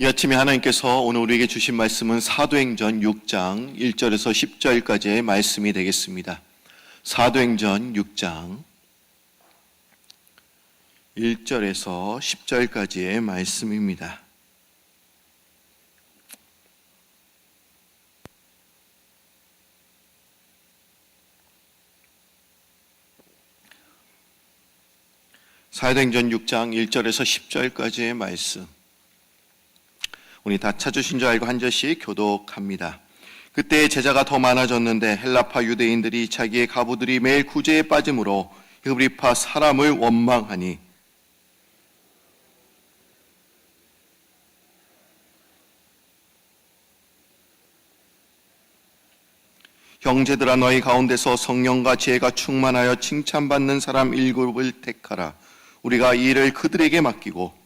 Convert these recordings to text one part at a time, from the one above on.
이 아침에 하나님께서 오늘 우리에게 주신 말씀은 사도행전 6장 1절에서 10절까지의 말씀이 되겠습니다. 사도행전 6장 1절에서 10절까지의 말씀입니다. 사도행전 6장 1절에서 10절까지의 말씀, 우리 다 찾으신 줄 알고 한 절씩 교독합니다. 그때 제자가 더 많아졌는데 헬라파 유대인들이 자기의 가부들이 매일 구제에 빠짐으로 히브리파 사람을 원망하니 형제들아, 너희 가운데서 성령과 지혜가 충만하여 칭찬받는 사람 7을 택하라. 우리가 이 일을 그들에게 맡기고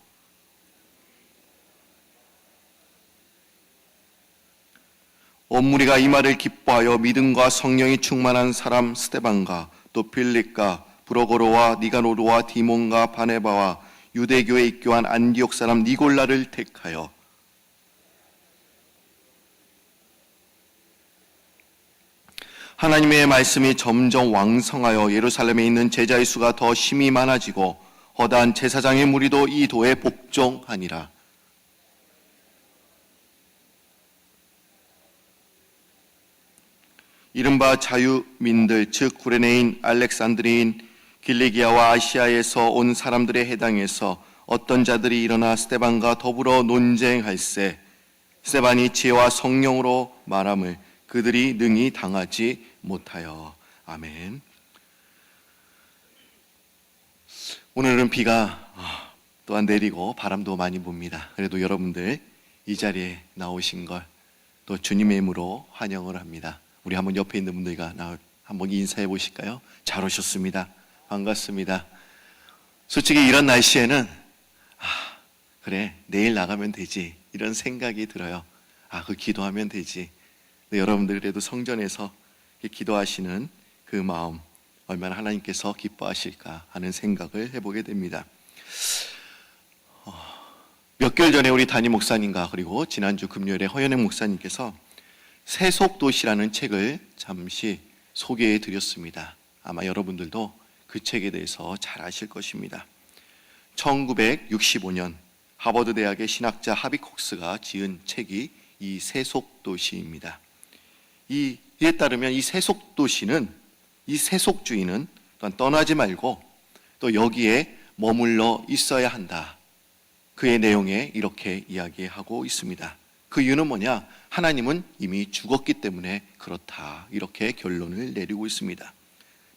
온 무리가 이 말을 기뻐하여 믿음과 성령이 충만한 사람 스데반과 또 빌립과 브로고로와 니가노르와 디몬과 바네바와 유대교에 입교한 안디옥 사람 니골라를 택하여 하나님의 말씀이 점점 왕성하여 예루살렘에 있는 제자의 수가 더 심히 많아지고 허다한 제사장의 무리도 이 도에 복종하니라. 이른바 자유민들, 즉 구레네인, 알렉산드리인, 길리기아와 아시아에서 온 사람들의 해당에서 어떤 자들이 일어나 스데반과 더불어 논쟁할세. 스데반이 지혜와 성령으로 말함을 그들이 능히 당하지 못하여. 아멘. 오늘은 비가 또한 내리고 바람도 많이 붑니다. 그래도 여러분들 이 자리에 나오신 걸 또 주님의 이름으로 환영을 합니다. 우리 한번 옆에 있는 분들과 한번 인사해 보실까요? 잘 오셨습니다. 반갑습니다. 솔직히 이런 날씨에는 그래, 내일 나가면 되지, 이런 생각이 들어요. 그 기도하면 되지. 근데 여러분들 그래도 성전에서 기도하시는 그 마음 얼마나 하나님께서 기뻐하실까 하는 생각을 해보게 됩니다. 몇 개월 전에 우리 담임 목사님과 그리고 지난주 금요일에 허연행 목사님께서 세속도시라는 책을 잠시 소개해 드렸습니다. 아마 여러분들도 그 책에 대해서 잘 아실 것입니다. 1965년 하버드 대학의 신학자 하비콕스가 지은 책이 이 세속도시입니다. 이에 따르면 이 세속도시는, 이 세속주의는 또한 떠나지 말고 또 여기에 머물러 있어야 한다. 그의 내용에 이렇게 이야기하고 있습니다. 그 이유는 뭐냐? 하나님은 이미 죽었기 때문에 그렇다. 이렇게 결론을 내리고 있습니다.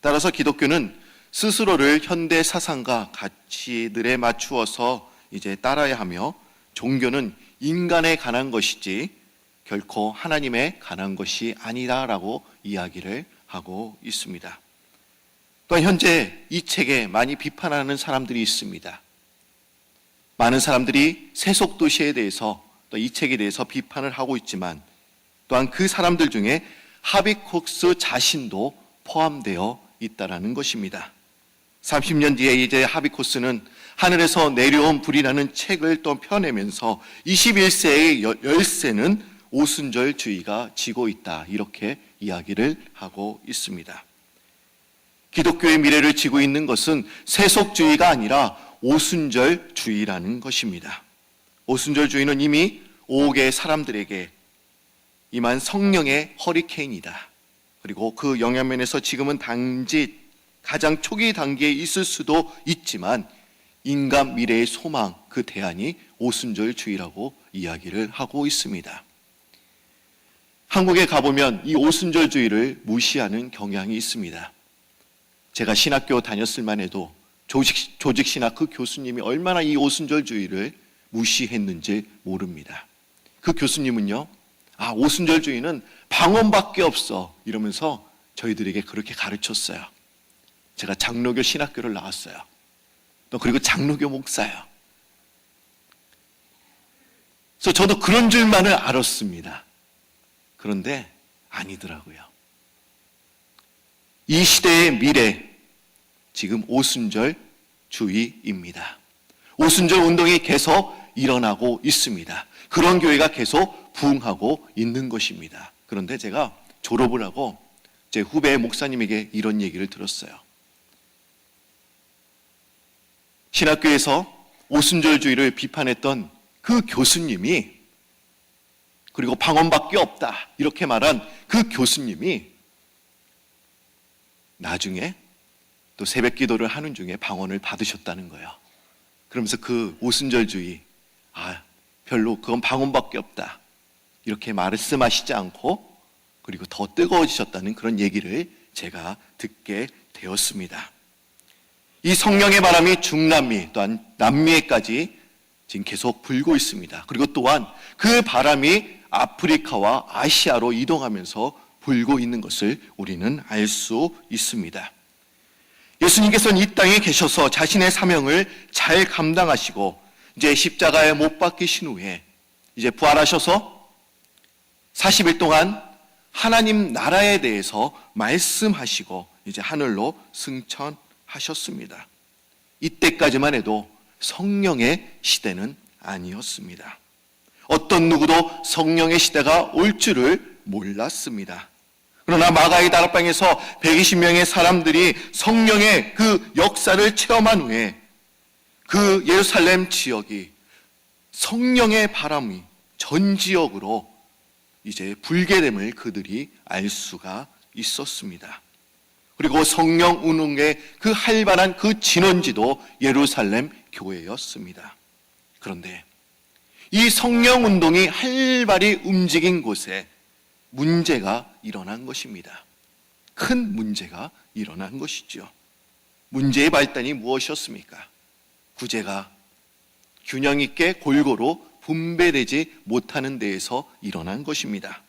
따라서 기독교는 스스로를 현대 사상과 가치들에 맞추어서 이제 따라야 하며, 종교는 인간에 관한 것이지 결코 하나님에 관한 것이 아니다라고 이야기를 하고 있습니다. 또한 현재 이 책에 많이 비판하는 사람들이 있습니다. 많은 사람들이 세속도시에 대해서 또 이 책에 대해서 비판을 하고 있지만, 또한 그 사람들 중에 하비콕스 자신도 포함되어 있다라는 것입니다. 30년 뒤에 이제 하비콕스는 하늘에서 내려온 불이라는 책을 또 펴내면서 21세의 열쇠는 오순절주의가 지고 있다, 이렇게 이야기를 하고 있습니다. 기독교의 미래를 지고 있는 것은 세속주의가 아니라 오순절주의라는 것입니다. 오순절주의는 이미 5억의 사람들에게 임한 성령의 허리케인이다. 그리고 그 영향면에서 지금은 단지 가장 초기 단계에 있을 수도 있지만 인간 미래의 소망, 그 대안이 오순절주의라고 이야기를 하고 있습니다. 한국에 가보면 이 오순절주의를 무시하는 경향이 있습니다. 제가 신학교 다녔을 만 해도 조직신학 그 교수님이 얼마나 이 오순절주의를 무시했는지 모릅니다. 그 교수님은요, 오순절주의는 방언밖에 없어, 이러면서 저희들에게 그렇게 가르쳤어요. 제가 장로교 신학교를 나왔어요. 또 그리고 장로교 목사예요. 그래서 저도 그런 줄만을 알았습니다. 그런데 아니더라고요. 이 시대의 미래, 지금 오순절주의입니다. 오순절 운동이 계속 일어나고 있습니다. 그런 교회가 계속 부흥하고 있는 것입니다. 그런데 제가 졸업을 하고 제 후배 목사님에게 이런 얘기를 들었어요. 신학교에서 오순절주의를 비판했던 그 교수님이, 그리고 방언밖에 없다 이렇게 말한 그 교수님이 나중에 또 새벽 기도를 하는 중에 방언을 받으셨다는 거예요. 그러면서 그 오순절주의, 별로 그건 방언밖에 없다 이렇게 말씀하시지 않고, 그리고 더 뜨거워지셨다는 그런 얘기를 제가 듣게 되었습니다. 이 성령의 바람이 중남미 또한 남미에까지 지금 계속 불고 있습니다. 그리고 또한 그 바람이 아프리카와 아시아로 이동하면서 불고 있는 것을 우리는 알 수 있습니다. 예수님께서는 이 땅에 계셔서 자신의 사명을 잘 감당하시고 이제 십자가에 못 박히신 후에 이제 부활하셔서 40일 동안 하나님 나라에 대해서 말씀하시고 이제 하늘로 승천하셨습니다. 이때까지만 해도 성령의 시대는 아니었습니다. 어떤 누구도 성령의 시대가 올 줄을 몰랐습니다. 그러나 마가의 다락방에서 120명의 사람들이 성령의 그 역사를 체험한 후에 그 예루살렘 지역이 성령의 바람이 전 지역으로 이제 불게 됨을 그들이 알 수가 있었습니다. 그리고 성령 운동의 그 활발한 그 진원지도 예루살렘 교회였습니다. 그런데 이 성령 운동이 활발히 움직인 곳에 문제가 일어난 것입니다. 큰 문제가 일어난 것이죠. 문제의 발단이 무엇이었습니까? 구제가 균형 있게 골고루 분배되지 못하는 데에서 일어난 것입니다.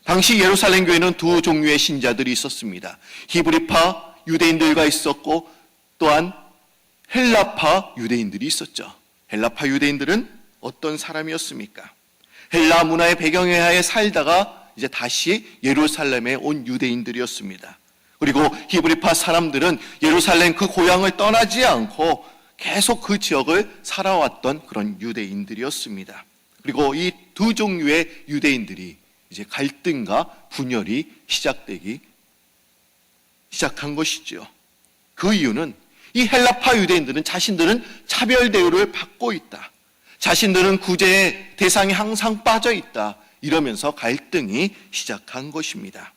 당시 예루살렘 교회는 두 종류의 신자들이 있었습니다. 히브리파 유대인들과 있었고 또한 헬라파 유대인들이 있었죠. 헬라파 유대인들은 어떤 사람이었습니까? 헬라 문화의 배경에 하에 살다가 이제 다시 예루살렘에 온 유대인들이었습니다. 그리고 히브리파 사람들은 예루살렘 그 고향을 떠나지 않고 계속 그 지역을 살아왔던 그런 유대인들이었습니다. 그리고 이 두 종류의 유대인들이 이제 갈등과 분열이 시작한 것이죠. 그 이유는 이 헬라파 유대인들은 자신들은 차별 대우를 받고 있다, 자신들은 구제의 대상이 항상 빠져 있다, 이러면서 갈등이 시작한 것입니다.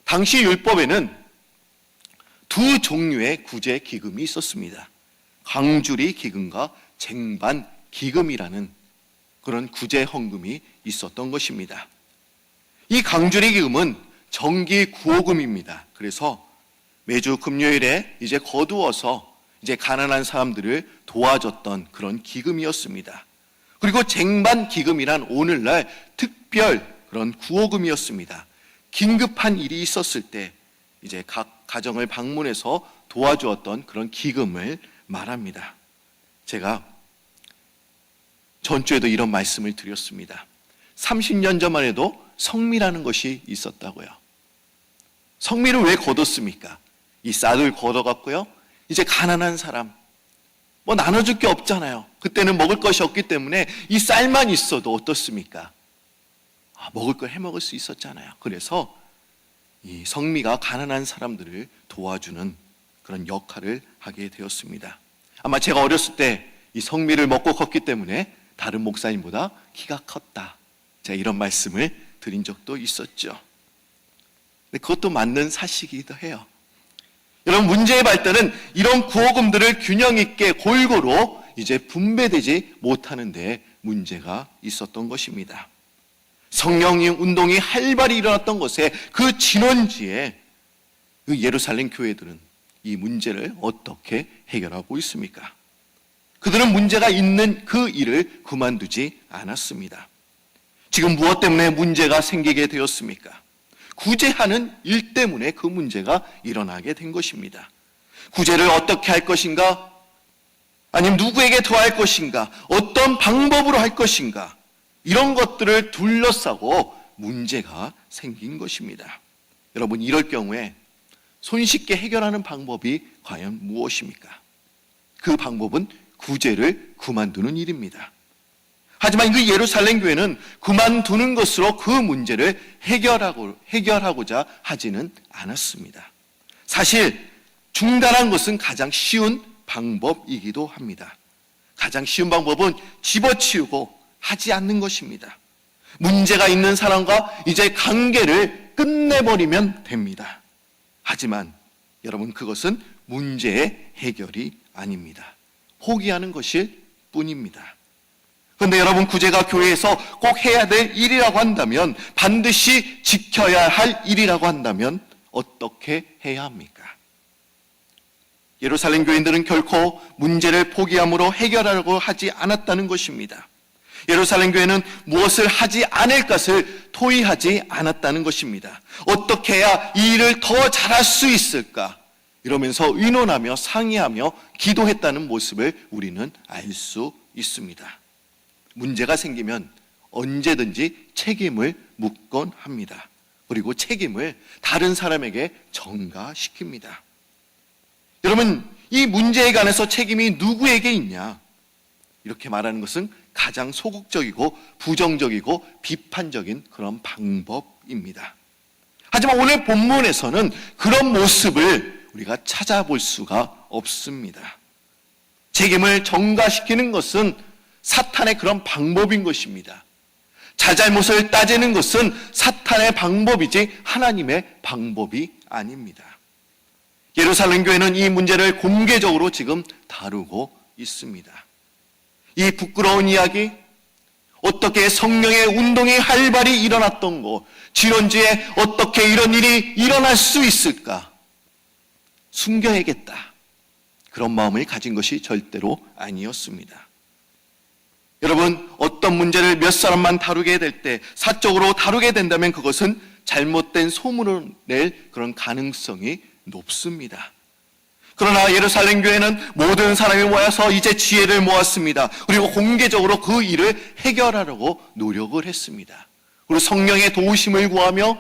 당시 율법에는 두 종류의 구제 기금이 있었습니다. 강주리 기금과 쟁반 기금이라는 그런 구제 헌금이 있었던 것입니다. 이 강주리 기금은 정기 구호금입니다. 그래서 매주 금요일에 이제 거두어서 이제 가난한 사람들을 도와줬던 그런 기금이었습니다. 그리고 쟁반 기금이란 오늘날 특별 그런 구호금이었습니다. 긴급한 일이 있었을 때 이제 각 가정을 방문해서 도와주었던 그런 기금을 말합니다. 제가 전주에도 이런 말씀을 드렸습니다. 30년 전만 해도 성미라는 것이 있었다고요. 성미를 왜 거뒀습니까? 이 쌀을 걷어갖고요, 이제 가난한 사람, 뭐 나눠줄 게 없잖아요. 그때는 먹을 것이 없기 때문에 이 쌀만 있어도 어떻습니까? 먹을 걸 해먹을 수 있었잖아요. 그래서 이 성미가 가난한 사람들을 도와주는 그런 역할을 하게 되었습니다. 아마 제가 어렸을 때 이 성미를 먹고 컸기 때문에 다른 목사님보다 키가 컸다, 제가 이런 말씀을 드린 적도 있었죠. 근데 그것도 맞는 사실이기도 해요. 여러분, 문제의 발단은 이런 구호금들을 균형 있게 골고루 이제 분배되지 못하는 데 문제가 있었던 것입니다. 성령 운동이 활발히 일어났던 곳에 그 진원지에 그 예루살렘 교회들은 이 문제를 어떻게 해결하고 있습니까? 그들은 문제가 있는 그 일을 그만두지 않았습니다. 지금 무엇 때문에 문제가 생기게 되었습니까? 구제하는 일 때문에 그 문제가 일어나게 된 것입니다. 구제를 어떻게 할 것인가? 아니면 누구에게 더할 것인가? 어떤 방법으로 할 것인가? 이런 것들을 둘러싸고 문제가 생긴 것입니다. 여러분, 이럴 경우에 손쉽게 해결하는 방법이 과연 무엇입니까? 그 방법은 구제를 그만두는 일입니다. 하지만 그 예루살렘 교회는 그만두는 것으로 그 문제를 해결하고자 하지는 않았습니다. 사실 중단한 것은 가장 쉬운 방법이기도 합니다. 가장 쉬운 방법은 집어치우고 하지 않는 것입니다. 문제가 있는 사람과 이제 관계를 끝내버리면 됩니다. 하지만 여러분, 그것은 문제의 해결이 아닙니다. 포기하는 것일 뿐입니다. 그런데 여러분, 구제가 교회에서 꼭 해야 될 일이라고 한다면, 반드시 지켜야 할 일이라고 한다면 어떻게 해야 합니까? 예루살렘 교인들은 결코 문제를 포기함으로 해결하려고 하지 않았다는 것입니다. 예루살렘 교회는 무엇을 하지 않을 것을 토의하지 않았다는 것입니다. 어떻게 해야 이 일을 더 잘할 수 있을까? 이러면서 의논하며 상의하며 기도했다는 모습을 우리는 알 수 있습니다. 문제가 생기면 언제든지 책임을 묻곤 합니다. 그리고 책임을 다른 사람에게 전가시킵니다. 여러분, 이 문제에 관해서 책임이 누구에게 있냐? 이렇게 말하는 것은 가장 소극적이고 부정적이고 비판적인 그런 방법입니다. 하지만 오늘 본문에서는 그런 모습을 우리가 찾아볼 수가 없습니다. 책임을 전가시키는 것은 사탄의 그런 방법인 것입니다. 자잘못을 따지는 것은 사탄의 방법이지 하나님의 방법이 아닙니다. 예루살렘 교회는 이 문제를 공개적으로 지금 다루고 있습니다. 이 부끄러운 이야기, 어떻게 성령의 운동이 활발히 일어났던 것, 지난주에 어떻게 이런 일이 일어날 수 있을까? 숨겨야겠다. 그런 마음을 가진 것이 절대로 아니었습니다. 여러분, 어떤 문제를 몇 사람만 다루게 될 때, 사적으로 다루게 된다면 그것은 잘못된 소문을 낼 그런 가능성이 높습니다. 그러나 예루살렘 교회는 모든 사람이 모여서 이제 지혜를 모았습니다. 그리고 공개적으로 그 일을 해결하려고 노력을 했습니다. 그리고 성령의 도우심을 구하며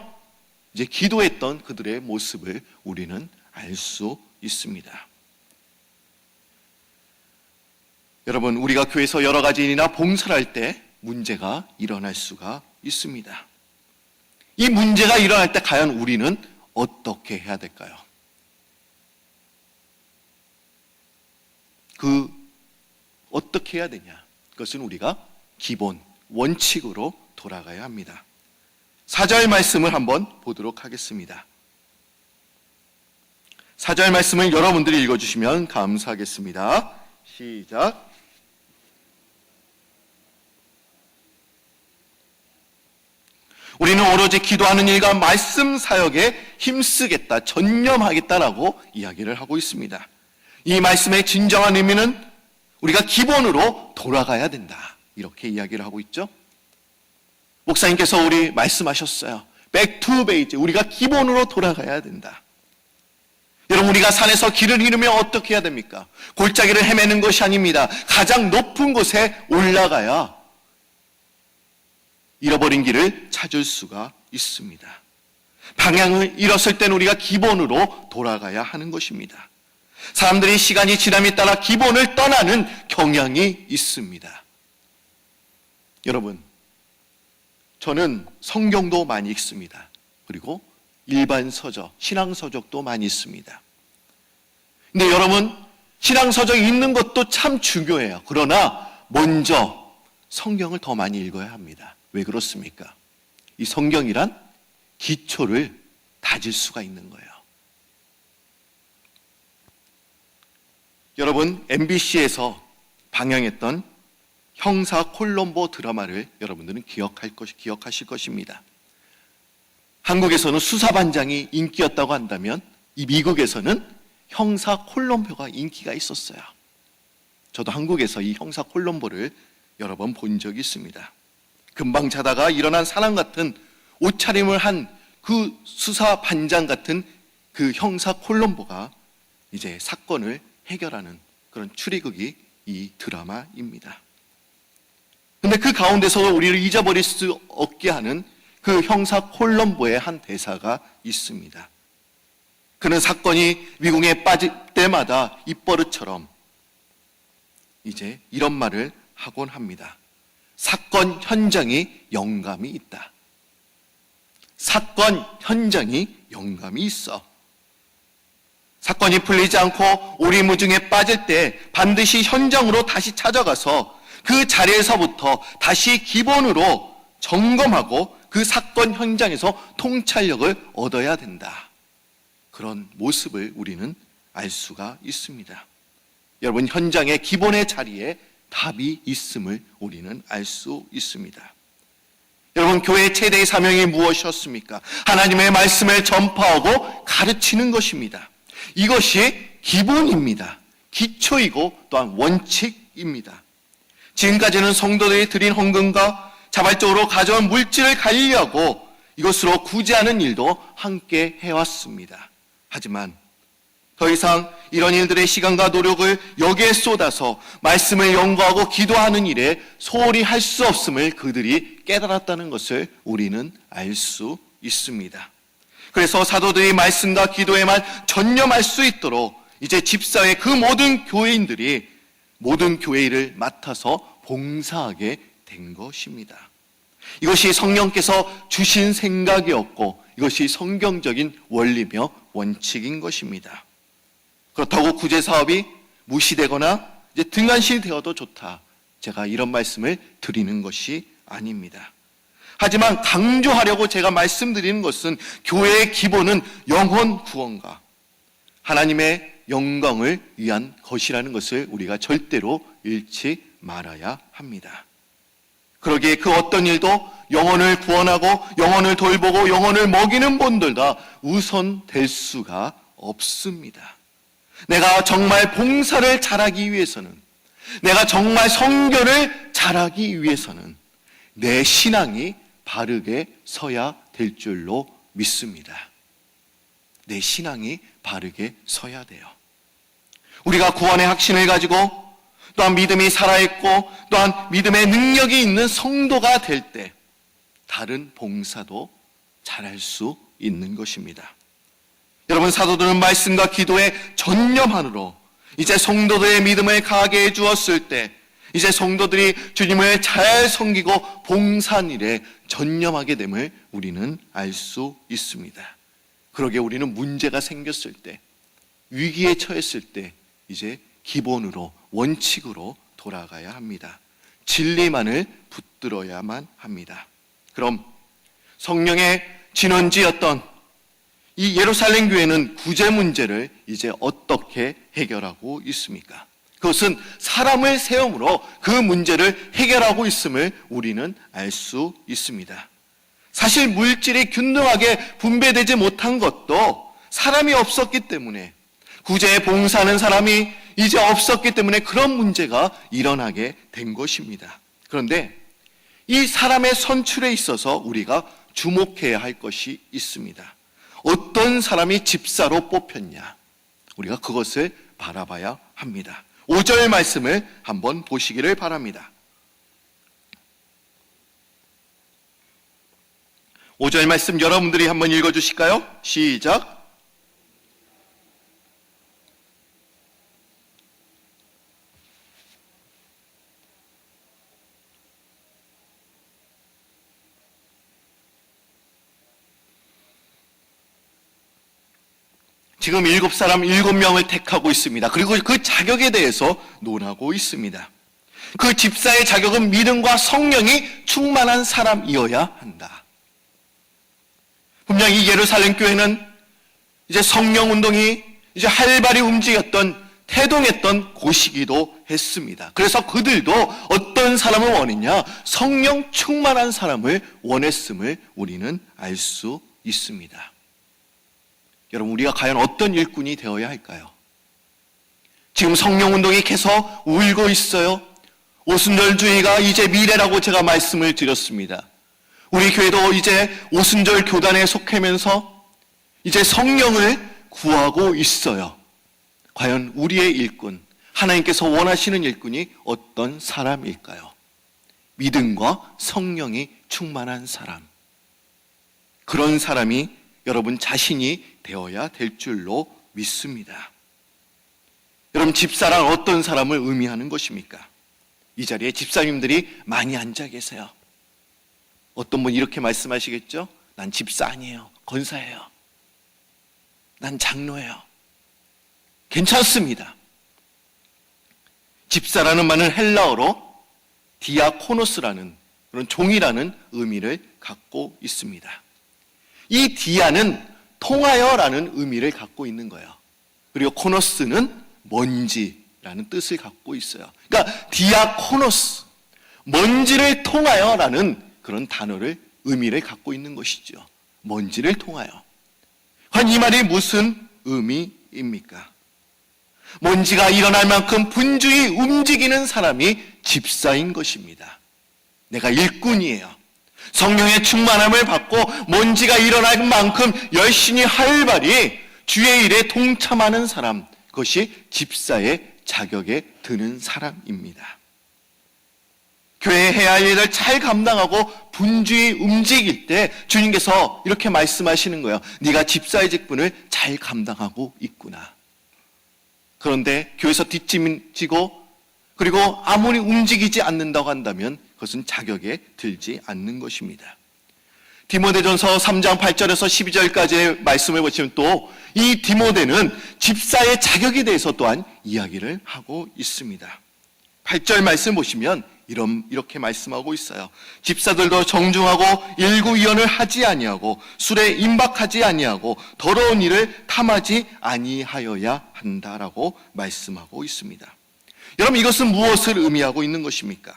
이제 기도했던 그들의 모습을 우리는 알 수 있습니다. 여러분, 우리가 교회에서 여러 가지 일이나 봉사를 할 때 문제가 일어날 수가 있습니다. 이 문제가 일어날 때 과연 우리는 어떻게 해야 될까요? 어떻게 해야 되냐? 그것은 우리가 기본 원칙으로 돌아가야 합니다. 4절 말씀을 한번 보도록 하겠습니다. 4절 말씀을 여러분들이 읽어주시면 감사하겠습니다. 시작. 우리는 오로지 기도하는 일과 말씀 사역에 힘쓰겠다, 전념하겠다라고 이야기를 하고 있습니다. 이 말씀의 진정한 의미는 우리가 기본으로 돌아가야 된다, 이렇게 이야기를 하고 있죠. 목사님께서 우리 말씀하셨어요. Back to basic, 우리가 기본으로 돌아가야 된다. 여러분, 우리가 산에서 길을 잃으면 어떻게 해야 됩니까? 골짜기를 헤매는 것이 아닙니다. 가장 높은 곳에 올라가야 잃어버린 길을 찾을 수가 있습니다. 방향을 잃었을 때는 우리가 기본으로 돌아가야 하는 것입니다. 사람들이 시간이 지남에 따라 기본을 떠나는 경향이 있습니다. 여러분, 저는 성경도 많이 읽습니다. 그리고 일반 서적, 신앙서적도 많이 있습니다. 근데 여러분, 신앙서적 읽는 것도 참 중요해요. 그러나 먼저 성경을 더 많이 읽어야 합니다. 왜 그렇습니까? 이 성경이란 기초를 다질 수가 있는 거예요. 여러분, MBC에서 방영했던 형사 콜롬보 드라마를 여러분들은 기억하실 것입니다. 한국에서는 수사반장이 인기였다고 한다면 이 미국에서는 형사 콜롬보가 인기가 있었어요. 저도 한국에서 이 형사 콜롬보를 여러 번 본 적이 있습니다. 금방 자다가 일어난 사람 같은 옷차림을 한 그 수사반장 같은 그 형사 콜롬보가 이제 사건을 해결하는 그런 추리극이 이 드라마입니다. 그런데 그 가운데서 우리를 잊어버릴 수 없게 하는 그 형사 콜롬보의 한 대사가 있습니다. 그는 사건이 미궁에 빠질 때마다 입버릇처럼 이제 이런 말을 하곤 합니다. 사건 현장에 영감이 있다. 사건 현장에 영감이 있어. 사건이 풀리지 않고 오리무중에 빠질 때 반드시 현장으로 다시 찾아가서 그 자리에서부터 다시 기본으로 점검하고 그 사건 현장에서 통찰력을 얻어야 된다. 그런 모습을 우리는 알 수가 있습니다. 여러분, 현장의 기본의 자리에 답이 있음을 우리는 알 수 있습니다. 여러분, 교회의 최대의 사명이 무엇이었습니까? 하나님의 말씀을 전파하고 가르치는 것입니다. 이것이 기본입니다. 기초이고 또한 원칙입니다. 지금까지는 성도들이 드린 헌금과 자발적으로 가져온 물질을 관리하고 이것으로 구제하는 일도 함께 해왔습니다. 하지만 더 이상 이런 일들의 시간과 노력을 여기에 쏟아서 말씀을 연구하고 기도하는 일에 소홀히 할 수 없음을 그들이 깨달았다는 것을 우리는 알 수 있습니다. 그래서 사도들이 말씀과 기도에만 전념할 수 있도록 이제 집사회 그 모든 교회인들이 모든 교회 일을 맡아서 봉사하게 된 것입니다. 이것이 성령께서 주신 생각이었고 이것이 성경적인 원리며 원칙인 것입니다. 그렇다고 구제 사업이 무시되거나 이제 등한시되어도 좋다, 제가 이런 말씀을 드리는 것이 아닙니다. 하지만 강조하려고 제가 말씀드리는 것은 교회의 기본은 영혼 구원과 하나님의 영광을 위한 것이라는 것을 우리가 절대로 잃지 말아야 합니다. 그러기에 그 어떤 일도 영혼을 구원하고 영혼을 돌보고 영혼을 먹이는 분들과 우선될 수가 없습니다. 내가 정말 봉사를 잘하기 위해서는, 내가 정말 선교를 잘하기 위해서는 내 신앙이 바르게 서야 될 줄로 믿습니다. 내 신앙이 바르게 서야 돼요. 우리가 구원의 확신을 가지고 또한 믿음이 살아있고 또한 믿음의 능력이 있는 성도가 될 때 다른 봉사도 잘할 수 있는 것입니다. 여러분, 사도들은 말씀과 기도에 전념함으로 이제 성도들의 믿음을 강하게 해주었을 때 이제 성도들이 주님을 잘 섬기고 봉사한 일에 전념하게 됨을 우리는 알 수 있습니다. 그러게 우리는 문제가 생겼을 때, 위기에 처했을 때 이제 기본으로, 원칙으로 돌아가야 합니다. 진리만을 붙들어야만 합니다. 그럼 성령의 진원지였던 이 예루살렘 교회는 구제 문제를 이제 어떻게 해결하고 있습니까? 그것은 사람을 세움으로 그 문제를 해결하고 있음을 우리는 알 수 있습니다. 사실 물질이 균등하게 분배되지 못한 것도 사람이 없었기 때문에, 구제에 봉사하는 사람이 이제 없었기 때문에 그런 문제가 일어나게 된 것입니다. 그런데 이 사람의 선출에 있어서 우리가 주목해야 할 것이 있습니다. 어떤 사람이 집사로 뽑혔냐, 우리가 그것을 바라봐야 합니다. 5절 말씀을 한번 보시기를 바랍니다. 5절 말씀 여러분들이 한번 읽어주실까요? 시작. 지금 7사람 7명을 택하고 있습니다. 그리고 그 자격에 대해서 논하고 있습니다. 그 집사의 자격은 믿음과 성령이 충만한 사람이어야 한다. 분명히 예루살렘 교회는 이제 성령 운동이 이제 활발히 움직였던, 태동했던 곳이기도 했습니다. 그래서 그들도 어떤 사람을 원했냐? 성령 충만한 사람을 원했음을 우리는 알 수 있습니다. 여러분, 우리가 과연 어떤 일꾼이 되어야 할까요? 지금 성령운동이 계속 울고 있어요. 오순절주의가 이제 미래라고 제가 말씀을 드렸습니다. 우리 교회도 이제 오순절 교단에 속하면서 이제 성령을 구하고 있어요. 과연 우리의 일꾼, 하나님께서 원하시는 일꾼이 어떤 사람일까요? 믿음과 성령이 충만한 사람. 그런 사람이 여러분 자신이 되어야 될 줄로 믿습니다. 여러분, 집사란 어떤 사람을 의미하는 것입니까? 이 자리에 집사님들이 많이 앉아 계세요. 어떤 분 이렇게 말씀하시겠죠? 난 집사 아니에요. 권사예요. 난 장로예요. 괜찮습니다. 집사라는 말은 헬라어로 디아코노스라는 그런 종이라는 의미를 갖고 있습니다. 이 디아는 통하여라는 의미를 갖고 있는 거예요. 그리고 코노스는 먼지라는 뜻을 갖고 있어요. 그러니까 디아코노스, 먼지를 통하여라는 그런 단어를 의미를 갖고 있는 것이죠. 먼지를 통하여. 과연 이 말이 무슨 의미입니까? 먼지가 일어날 만큼 분주히 움직이는 사람이 집사인 것입니다. 내가 일꾼이에요. 성령의 충만함을 받고 먼지가 일어날 만큼 열심히 활발히 주의 일에 동참하는 사람, 그것이 집사의 자격에 드는 사람입니다. 교회에 해야 할 일을 잘 감당하고 분주히 움직일 때 주님께서 이렇게 말씀하시는 거예요. 네가 집사의 직분을 잘 감당하고 있구나. 그런데 교회에서 뒷짐지고 그리고 아무리 움직이지 않는다고 한다면 그것은 자격에 들지 않는 것입니다. 디모데전서 3장 8절에서 12절까지의 말씀을 보시면 또 이 디모데는 집사의 자격에 대해서 또한 이야기를 하고 있습니다. 8절 말씀 보시면 이렇게 말씀하고 있어요. 집사들도 정중하고 일구이연을 하지 아니하고 술에 임박하지 아니하고 더러운 일을 탐하지 아니하여야 한다라고 말씀하고 있습니다. 여러분, 이것은 무엇을 의미하고 있는 것입니까?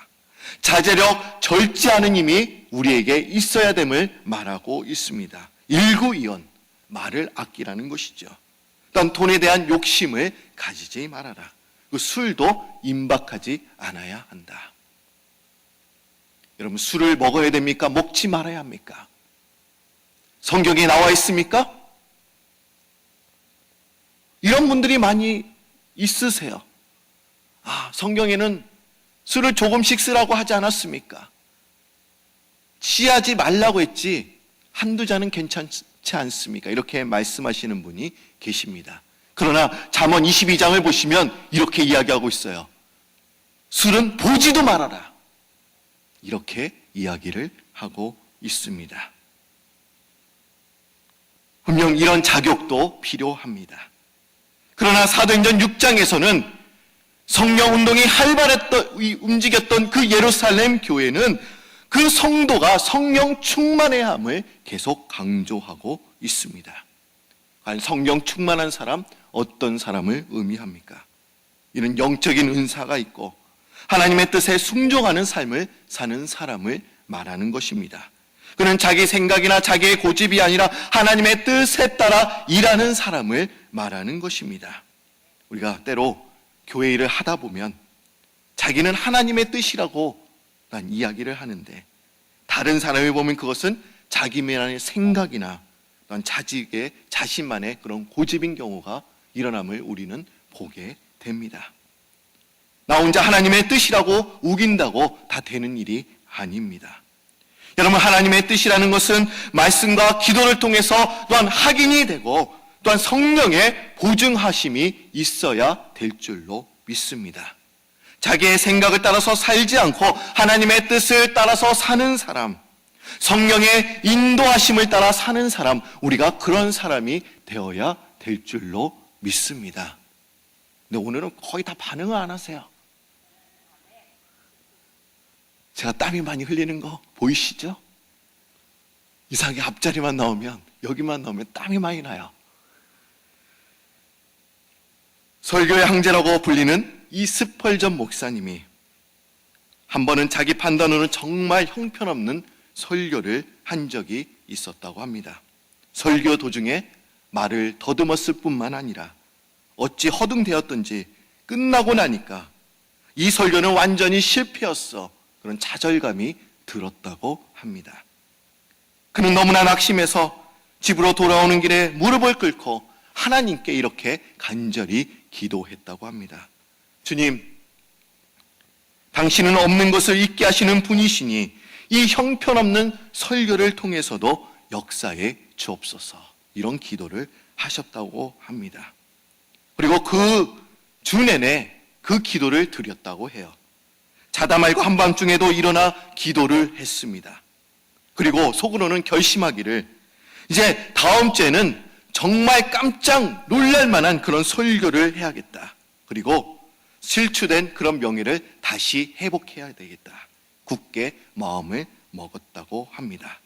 자제력, 절제하는 힘이 우리에게 있어야 됨을 말하고 있습니다. 일구이연, 말을 아끼라는 것이죠. 또한 돈에 대한 욕심을 가지지 말아라. 그 술도 임박하지 않아야 한다. 여러분, 술을 먹어야 됩니까? 먹지 말아야 합니까? 성경에 나와 있습니까? 이런 분들이 많이 있으세요. 성경에는 술을 조금씩 쓰라고 하지 않았습니까? 취하지 말라고 했지 한두 잔은 괜찮지 않습니까? 이렇게 말씀하시는 분이 계십니다. 그러나 잠언 22장을 보시면 이렇게 이야기하고 있어요. 술은 보지도 말아라. 이렇게 이야기를 하고 있습니다. 분명 이런 자격도 필요합니다. 그러나 사도행전 6장에서는 성령 운동이 움직였던 그 예루살렘 교회는 그 성도가 성령 충만해야 함을 계속 강조하고 있습니다. 과연 성령 충만한 사람, 어떤 사람을 의미합니까? 이는 영적인 은사가 있고 하나님의 뜻에 순종하는 삶을 사는 사람을 말하는 것입니다. 그는 자기 생각이나 자기의 고집이 아니라 하나님의 뜻에 따라 일하는 사람을 말하는 것입니다. 우리가 때로 교회 일을 하다 보면 자기는 하나님의 뜻이라고 난 이야기를 하는데 다른 사람이 보면 그것은 자기만의 생각이나 또한 자신만의 그런 고집인 경우가 일어남을 우리는 보게 됩니다. 나 혼자 하나님의 뜻이라고 우긴다고 다 되는 일이 아닙니다. 여러분, 하나님의 뜻이라는 것은 말씀과 기도를 통해서 또한 확인이 되고 또한 성령의 보증하심이 있어야 될 줄로 믿습니다. 자기의 생각을 따라서 살지 않고 하나님의 뜻을 따라서 사는 사람, 성령의 인도하심을 따라 사는 사람, 우리가 그런 사람이 되어야 될 줄로 믿습니다. 근데 오늘은 거의 다 반응을 안 하세요. 제가 땀이 많이 흘리는 거 보이시죠? 이상하게 앞자리만 나오면, 여기만 나오면 땀이 많이 나요. 설교의 황제라고 불리는 이 스펄전 목사님이 한 번은 자기 판단으로는 정말 형편없는 설교를 한 적이 있었다고 합니다. 설교 도중에 말을 더듬었을 뿐만 아니라 어찌 허둥대었던지 끝나고 나니까 이 설교는 완전히 실패였어, 그런 좌절감이 들었다고 합니다. 그는 너무나 낙심해서 집으로 돌아오는 길에 무릎을 꿇고 하나님께 이렇게 간절히 기도했다고 합니다. 주님, 당신은 없는 것을 있게 하시는 분이시니 이 형편없는 설교를 통해서도 역사에 주옵소서, 이런 기도를 하셨다고 합니다. 그리고 그 주 내내 그 기도를 드렸다고 해요. 자다 말고 한밤중에도 일어나 기도를 했습니다. 그리고 속으로는 결심하기를 이제 다음 주에는 정말 깜짝 놀랄 만한 그런 설교를 해야겠다. 그리고 실추된 그런 명예를 다시 회복해야 되겠다. 굳게 마음을 먹었다고 합니다.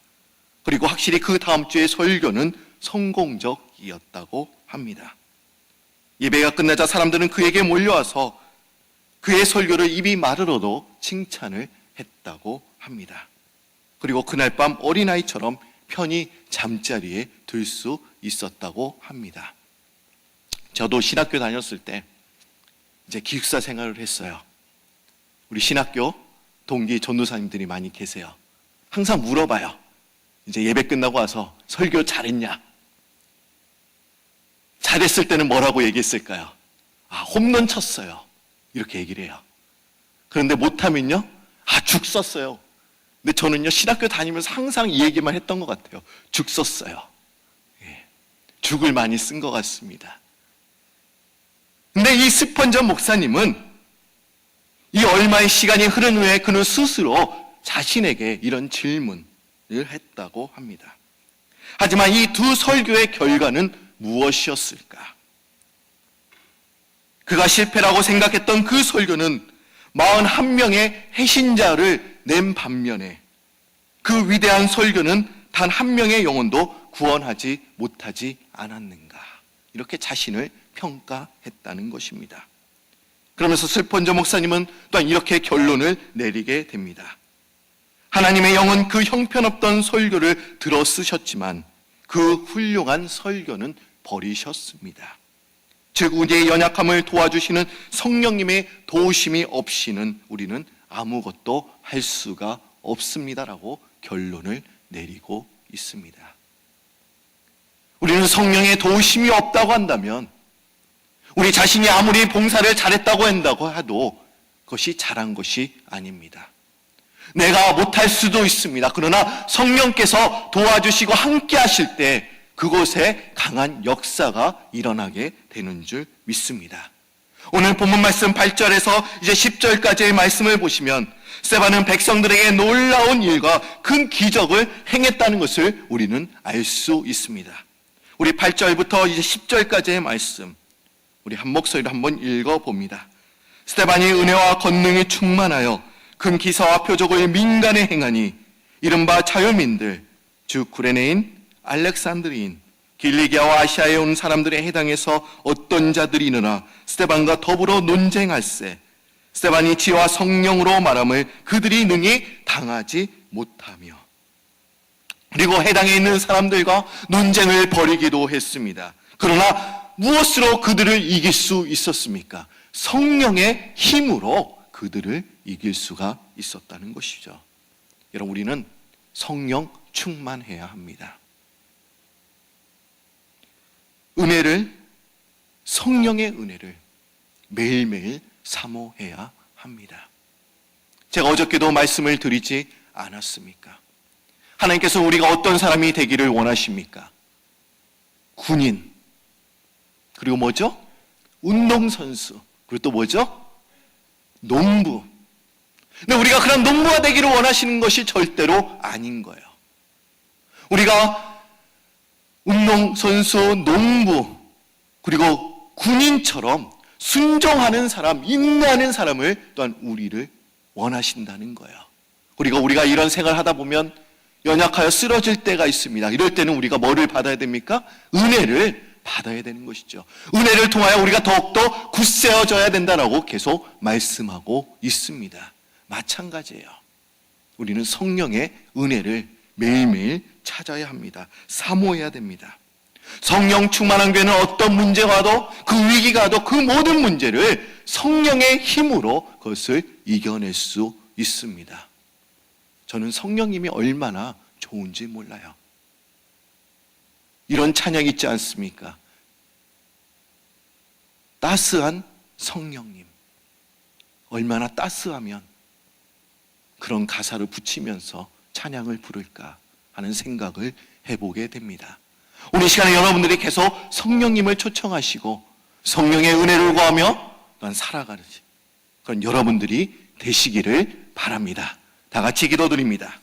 그리고 확실히 그 다음 주의 설교는 성공적이었다고 합니다. 예배가 끝나자 사람들은 그에게 몰려와서 그의 설교를 입이 마르러도 칭찬을 했다고 합니다. 그리고 그날 밤 어린아이처럼 편히 잠자리에 들 수 있었다고 합니다. 저도 신학교 다녔을 때 이제 기숙사 생활을 했어요. 우리 신학교 동기 전도사님들이 많이 계세요. 항상 물어봐요. 이제 예배 끝나고 와서 설교 잘했냐? 잘했을 때는 뭐라고 얘기했을까요? 홈런 쳤어요. 이렇게 얘기를 해요. 그런데 못하면요? 죽 썼어요. 근데 저는요, 신학교 다니면서 항상 이 얘기만 했던 것 같아요. 죽 썼어요. 죽을 많이 쓴 것 같습니다. 근데 이 스펀전 목사님은 이 얼마의 시간이 흐른 후에 그는 스스로 자신에게 이런 질문을 했다고 합니다. 하지만 이 두 설교의 결과는 무엇이었을까? 그가 실패라고 생각했던 그 설교는 41명의 해신자를 낸 반면에 그 위대한 설교는 단 한 명의 영혼도 구원하지 못하지 않았는가? 이렇게 자신을 평가했다는 것입니다. 그러면서 스펀전 목사님은 또한 이렇게 결론을 내리게 됩니다. 하나님의 영은 그 형편없던 설교를 들어 쓰셨지만 그 훌륭한 설교는 버리셨습니다. 즉 우리의 연약함을 도와주시는 성령님의 도우심이 없이는 우리는 아무것도 할 수가 없습니다라고 결론을 내리고 있습니다. 우리는 성령의 도우심이 없다고 한다면 우리 자신이 아무리 봉사를 잘했다고 한다고 해도 그것이 잘한 것이 아닙니다. 내가 못할 수도 있습니다. 그러나 성령께서 도와주시고 함께 하실 때 그곳에 강한 역사가 일어나게 되는 줄 믿습니다. 오늘 본문 말씀 8절에서 이제 10절까지의 말씀을 보시면 스데반은 백성들에게 놀라운 일과 큰 기적을 행했다는 것을 우리는 알 수 있습니다. 우리 8절부터 이제 10절까지의 말씀 우리 한 목소리로 한번 읽어봅니다. 스데반이 은혜와 권능이 충만하여 큰 기사와 표적을 민간에 행하니 이른바 자유민들 즉 구레네인, 알렉산드리인, 길리기아와 아시아에 온 사람들의 해당해서 어떤 자들이 있느나 스데반과 더불어 논쟁할세 스데반이 지와 성령으로 말함을 그들이 능히 당하지 못하며 그리고 해당에 있는 사람들과 논쟁을 벌이기도 했습니다. 그러나 무엇으로 그들을 이길 수 있었습니까? 성령의 힘으로 그들을 이길 수가 있었다는 것이죠. 여러분 우리는 성령 충만해야 합니다. 성령의 은혜를 매일매일 사모해야 합니다. 제가 어저께도 말씀을 드리지 않았습니까? 하나님께서 우리가 어떤 사람이 되기를 원하십니까? 군인, 그리고 뭐죠? 운동선수, 그리고 또 뭐죠? 농부. 근데 우리가 그런 농부가 되기를 원하시는 것이 절대로 아닌 거예요. 우리가 운동선수, 농부, 그리고 군인처럼 순종하는 사람, 인내하는 사람을 또한 우리를 원하신다는 거예요. 그리고 우리가 이런 생활을 하다 보면 연약하여 쓰러질 때가 있습니다. 이럴 때는 우리가 뭐를 받아야 됩니까? 은혜를 받아야 되는 것이죠. 은혜를 통하여 우리가 더욱더 굳세어져야 된다라고 계속 말씀하고 있습니다. 마찬가지예요. 우리는 성령의 은혜를 매일매일 찾아야 합니다. 사모해야 됩니다. 성령 충만한 교회는 어떤 문제가 와도 그 위기가 와도 그 모든 문제를 성령의 힘으로 그것을 이겨낼 수 있습니다. 저는 성령님이 얼마나 좋은지 몰라요. 이런 찬양 있지 않습니까? 따스한 성령님. 얼마나 따스하면 그런 가사를 붙이면서 찬양을 부를까 하는 생각을 해보게 됩니다. 오늘 시간에 여러분들이 계속 성령님을 초청하시고 성령의 은혜를 구하며 또한 살아가는 그런 여러분들이 되시기를 바랍니다. 다 같이 기도드립니다.